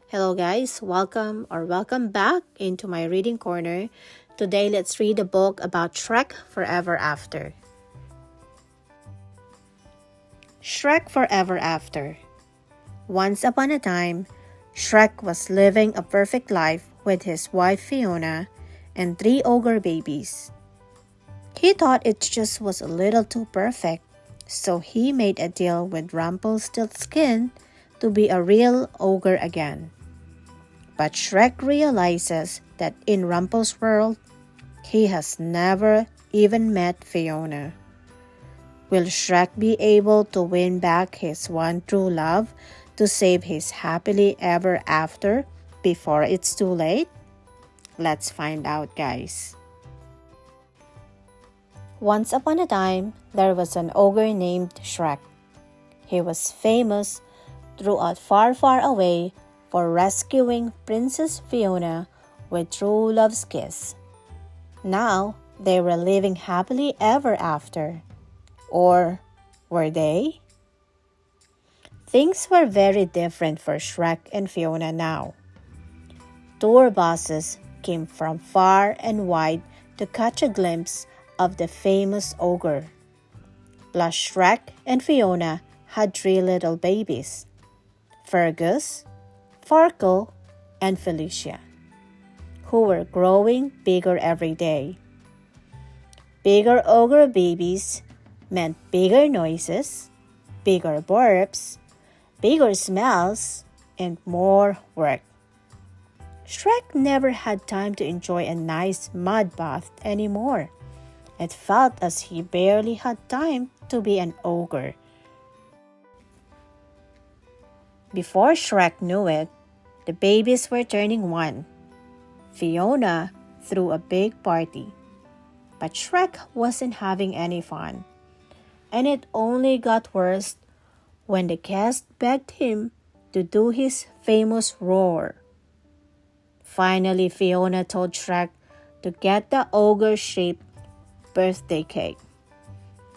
Hello guys, welcome back into my reading corner. Today let's read a book about Shrek Forever After. Shrek Forever After. Once upon a time, Shrek was living a perfect life with his wife Fiona and 3 ogre babies. He thought it just was a little too perfect, so he made a deal with Rumpelstiltskin to be a real ogre again. But Shrek realizes that in Rumpel's world, he has never even met Fiona. Will Shrek be able to win back his one true love to save his happily ever after before it's too late? Let's find out, guys. Once upon a time, there was an ogre named Shrek. He was famous throughout far, far away for rescuing Princess Fiona with true love's kiss. Now, they were living happily ever after. Or were they? Things were very different for Shrek and Fiona now. Tour buses came from far and wide to catch a glimpse of the famous ogre. Plus, Shrek and Fiona had 3 little babies, Fergus, Farkle, and Felicia, who were growing bigger every day. Bigger ogre babies meant bigger noises, bigger burps, bigger smells, and more work. Shrek never had time to enjoy a nice mud bath anymore. It felt as he barely had time to be an ogre. Before Shrek knew it, the babies were turning 1. Fiona threw a big party, but Shrek wasn't having any fun. And it only got worse when the guest begged him to do his famous roar. Finally, Fiona told Shrek to get the ogre-shaped birthday cake.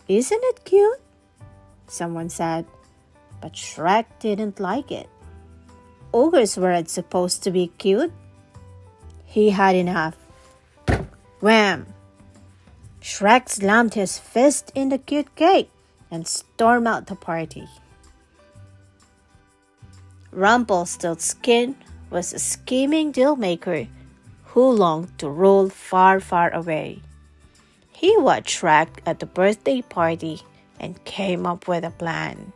"Isn't it cute?" someone said, but Shrek didn't like it. Ogres weren't supposed to be cute. He had enough. Wham! Shrek slammed his fist in the cute cake and stormed out the party. Rumpelstiltskin was a scheming deal-maker who longed to rule far, far away. He watched Shrek at the birthday party and came up with a plan.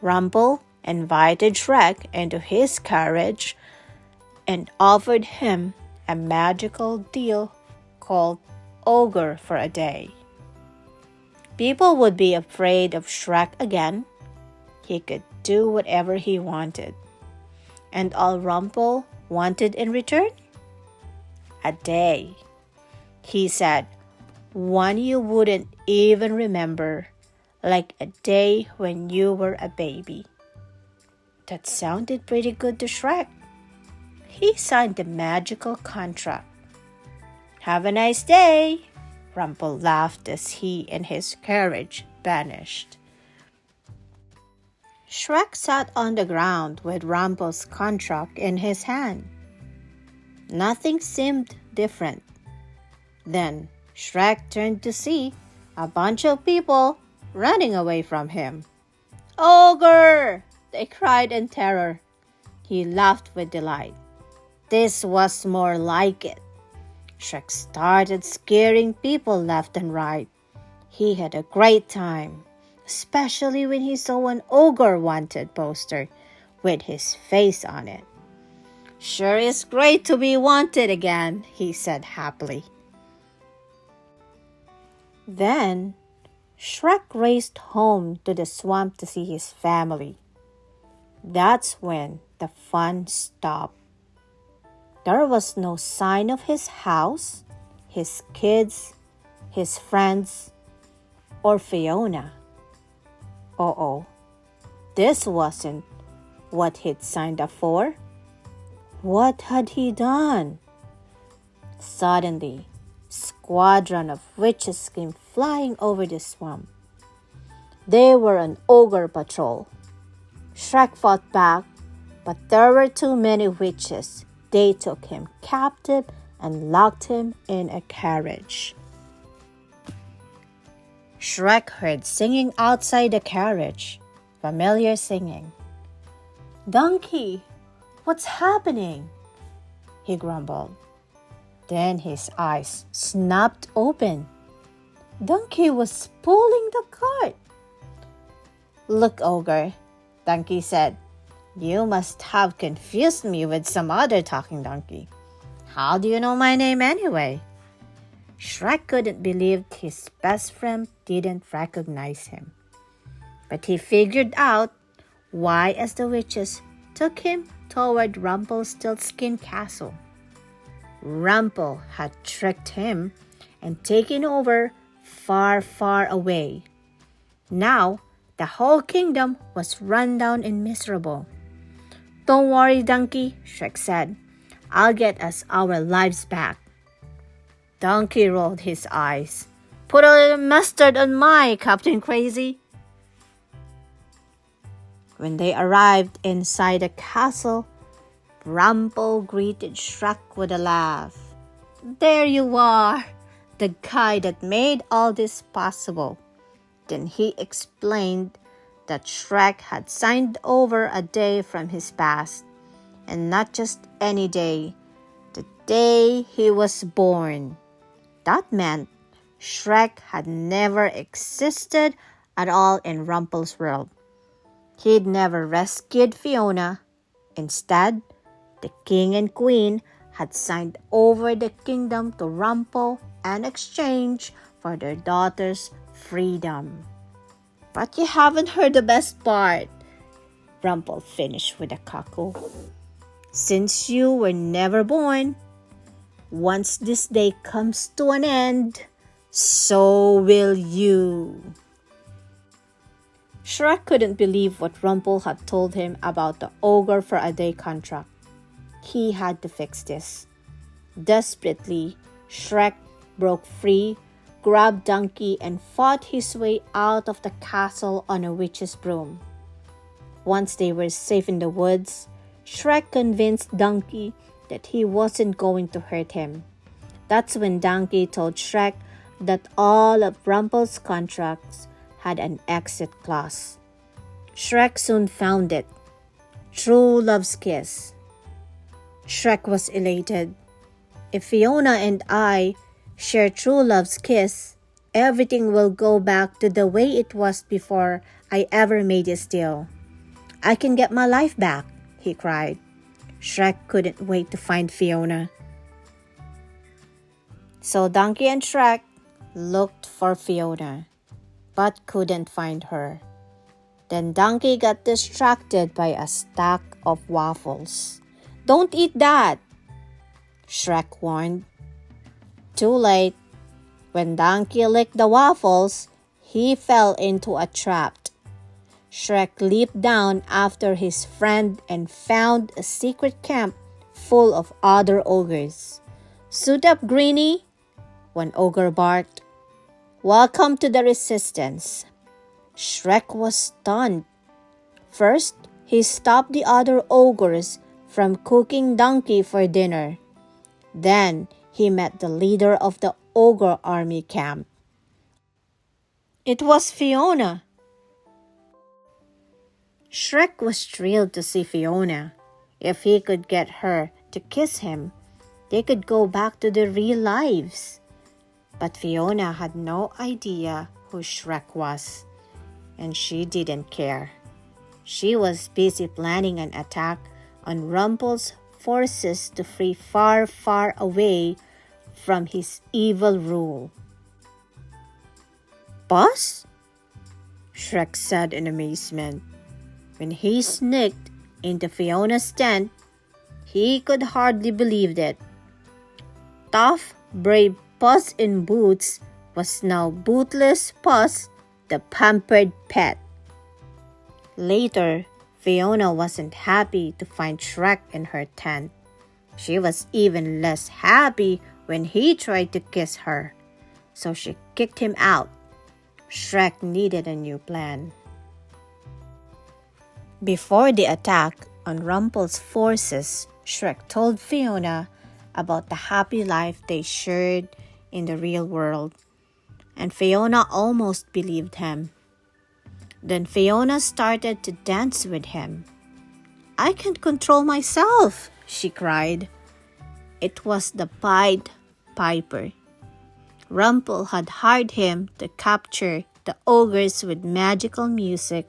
Rumpel invited Shrek into his carriage and offered him a magical deal called Ogre for a Day. People would be afraid of Shrek again. He could do whatever he wanted. And all Rumpel wanted in return? A day. He said, one you wouldn't even remember, like a day when you were a baby. That sounded pretty good to Shrek. He signed the magical contract. "Have a nice day," Rumpel laughed as he and his carriage vanished. Shrek sat on the ground with Rumpel's contract in his hand. Nothing seemed different. Then Shrek turned to see a bunch of people running away from him. "Ogre!" they cried in terror. He laughed with delight. This was more like it. Shrek started scaring people left and right. He had a great time, especially when he saw an Ogre Wanted poster with his face on it. "Sure is great to be wanted again," he said happily. Then Shrek raced home to the swamp to see his family. That's when the fun stopped. There was no sign of his house, his kids, his friends, or Fiona. Uh-oh, this wasn't what he'd signed up for. What had he done? Suddenly, a squadron of witches came flying over the swamp. They were an ogre patrol. Shrek fought back, But there were too many witches. They took him captive and locked him in a carriage. Shrek heard singing outside the carriage. Familiar singing. "Donkey, what's happening?" he grumbled. Then his eyes snapped open. Donkey was pulling the cart. "Look, Ogre," Donkey said. "You must have confused me with some other talking donkey. How do you know my name anyway?" Shrek couldn't believe his best friend didn't recognize him. But he figured out why as the witches took him toward Rumpelstiltskin castle. Rumpel had tricked him and taken over far, far away. Now, the whole kingdom was run down and miserable. "Don't worry, Donkey," Shrek said. "I'll get us our lives back." Donkey rolled his eyes. "Put a little mustard on my, Captain Crazy." When they arrived inside the castle, Rumpel greeted Shrek with a laugh. "There you are, the guy that made all this possible." Then he explained that Shrek had signed over a day from his past, and not just any day, the day he was born. That meant Shrek had never existed at all in Rumpel's world. He'd never rescued Fiona. Instead, the king and queen had signed over the kingdom to Rumpel in exchange for their daughter's freedom. "But you haven't heard the best part," Rumpel finished with a cackle. "Since you were never born, once this day comes to an end, so will you." Shrek couldn't believe what Rumpel had told him about the ogre for a day contract. He had to fix this. Desperately, Shrek broke free, grabbed Donkey, and fought his way out of the castle on a witch's broom. Once they were safe in the woods, Shrek convinced Donkey that he wasn't going to hurt him. That's when Donkey told Shrek that all of Rumpel's contracts had an exit clause. Shrek soon found it. True love's kiss. Shrek was elated. If Fiona and I share true love's kiss, everything will go back to the way it was before I ever made this deal. I can get my life back, he cried. Shrek couldn't wait to find Fiona. So Donkey and Shrek looked for Fiona, but couldn't find her. Then Donkey got distracted by a stack of waffles. "Don't eat that," Shrek warned. Too late. When Donkey licked the waffles, he fell into a trap. Shrek leaped down after his friend and found a secret camp full of other ogres. "Suit up, Greenie," one ogre barked. "Welcome to the resistance." Shrek was stunned. First, he stopped the other ogres from cooking Donkey for dinner. Then, he met the leader of the ogre army camp. It was Fiona. Shrek was thrilled to see Fiona. If he could get her to kiss him, they could go back to their real lives. But Fiona had no idea who Shrek was, and she didn't care. She was busy planning an attack on Rumpel's forces to free far, far away from his evil rule. "Boss?" Shrek said in amazement. When he sneaked into Fiona's tent, he could hardly believe it. Tough, brave Puss in Boots was now Bootless Puss, the pampered pet. Later, Fiona wasn't happy to find Shrek in her tent. She was even less happy when he tried to kiss her, so she kicked him out. Shrek needed a new plan. Before the attack, On Rumpel's forces, Shrek told Fiona about the happy life they shared in the real world, and Fiona almost believed him. Then Fiona started to dance with him. "I can't control myself," she cried. It was the Pied Piper. Rumpel had hired him to capture the ogres with magical music,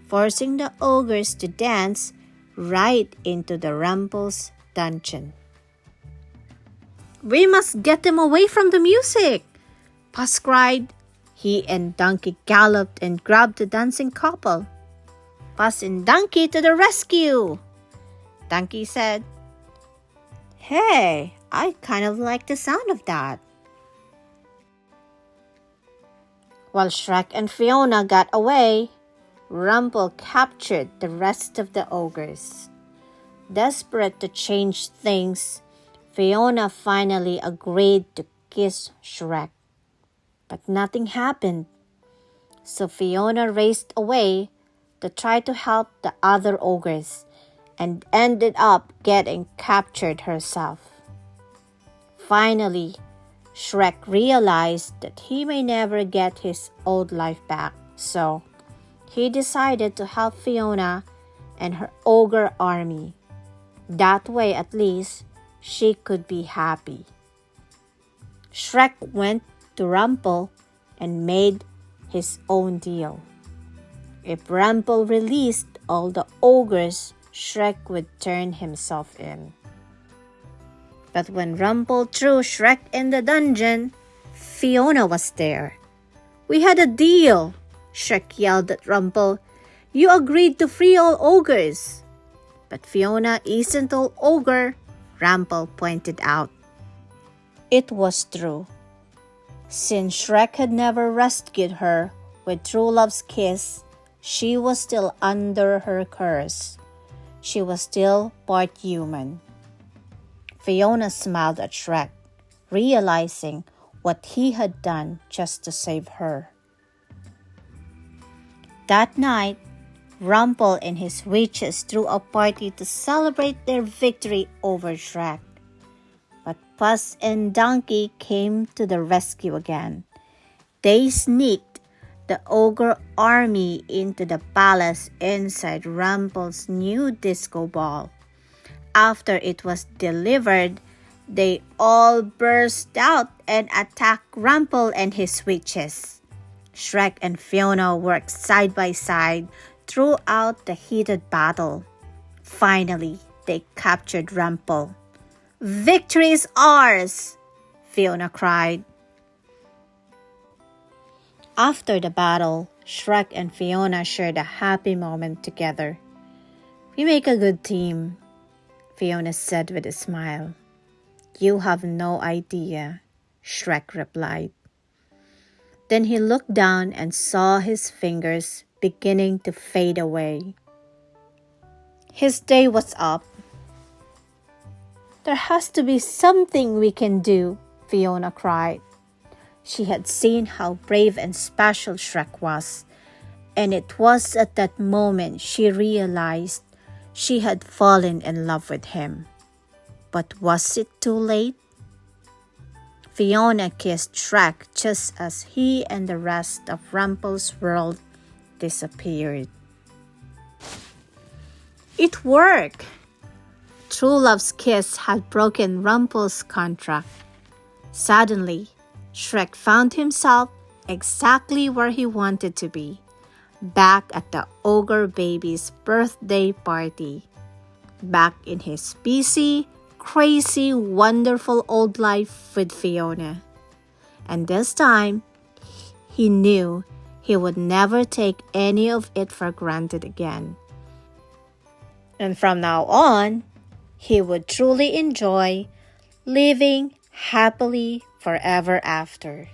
forcing the ogres to dance right into the Rumpel's dungeon. "We must get them away from the music," Puss cried. He and Donkey galloped and grabbed the dancing couple. "Puss and Donkey to the rescue!" Donkey said, "Hey, I kind of like the sound of that." While Shrek and Fiona got away, Rumpel captured the rest of the ogres. Desperate to change things, Fiona finally agreed to kiss Shrek. But nothing happened. So Fiona raced away to try to help the other ogres and ended up getting captured herself. Finally, Shrek realized that he may never get his old life back, so he decided to help Fiona and her ogre army. That way, at least, she could be happy. Shrek went to Rumpel and made his own deal. If Rumpel released all the ogres, Shrek would turn himself in. But when Rumpel threw Shrek in the dungeon, Fiona was there. "We had a deal," Shrek yelled at Rumpel. "You agreed to free all ogres." "But Fiona isn't all ogre," Rumpel pointed out. It was true. Since Shrek had never rescued her with true love's kiss, she was still under her curse. She was still part human. Fiona smiled at Shrek, realizing what he had done just to save her. That night, Rumpel and his witches threw a party to celebrate their victory over Shrek. But Puss and Donkey came to the rescue again. They sneaked the ogre army into the palace inside Rumpel's new disco ball. After it was delivered, they all burst out and attacked Rumpel and his witches. Shrek and Fiona worked side by side throughout the heated battle. Finally, they captured Rumpel. "Victory is ours!" Fiona cried. After the battle, Shrek and Fiona shared a happy moment together. "We make a good team," Fiona said with a smile. "You have no idea," Shrek replied. Then he looked down and saw his fingers beginning to fade away. His day was up. "There has to be something we can do," Fiona cried. She had seen how brave and special Shrek was, and it was at that moment she realized she had fallen in love with him. But was it too late? Fiona kissed Shrek just as he and the rest of Rumpel's world disappeared. It worked! True love's kiss had broken Rumpel's contract. Suddenly, Shrek found himself exactly where he wanted to be, back at the ogre baby's birthday party, back in his busy, crazy, wonderful old life with Fiona. And this time, he knew he would never take any of it for granted again. And from now on, he would truly enjoy living happily forever after.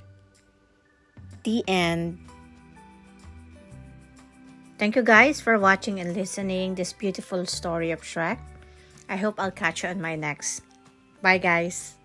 The end. Thank you guys for watching and listening this beautiful story of Shrek. I hope I'll catch you on my next. Bye guys.